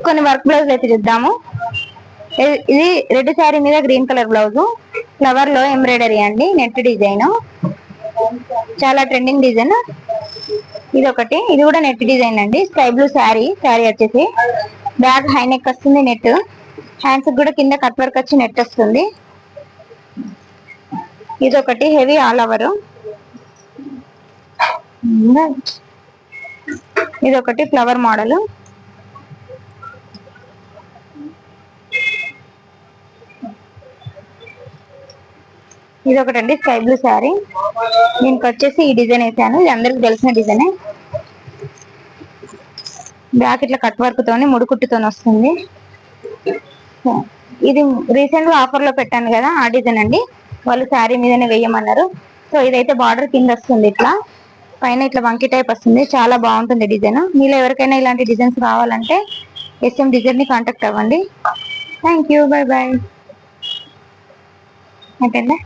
కొన్ని work blouse అయితే చూద్దాము. ఇది రెడ్ శారీ మీద గ్రీన్ కలర్ బ్లౌజ్, ఫ్లవర్ లో ఎంబ్రాయిడరీ అండి, నెట్ డిజైన్, చాలా ట్రెండింగ్ డిజైన్. ఇది ఒకటి, ఇది కూడా నెట్ డిజైన్ అండి, స్కై బ్లూ శారీ. శారీ వచ్చేసి బ్యాక్ హై నెక్ వస్తుంది, నెట్ హ్యాండ్స్ కూడా కింద కట్ వర్క్ వచ్చి నెట్ వస్తుంది. ఇది ఒకటి హెవీ ఆల్ ఓవర్. ఇది ఒకటి ఫ్లవర్ మోడల్. ఇది ఒకటండి స్కై బ్లూ శారీ. దీనికి వచ్చేసి ఈ డిజైన్ వేసాను, ఇది అందరికి తెలిసిన డిజైనే. బ్యాక్ ఇట్లా కట్ వర్క్ తోని ముడుకుట్టుతోని వస్తుంది. ఇది రీసెంట్ గా ఆఫర్ లో పెట్టాను కదా, ఆ డిజైన్ అండి. వాళ్ళు శారీ మీదనే వేయమన్నారు. సో ఇదైతే బార్డర్ కింద వస్తుంది, ఇట్లా పైన ఇట్లా వంకి టైప్ వస్తుంది. చాలా బాగుంటుంది డిజైన్. మీలో ఎవరికైనా ఇలాంటి డిజైన్స్ కావాలంటే SM డిజైన్ ని కాంటాక్ట్ అవ్వండి. Thank you, bye bye. అయిపోయిందా?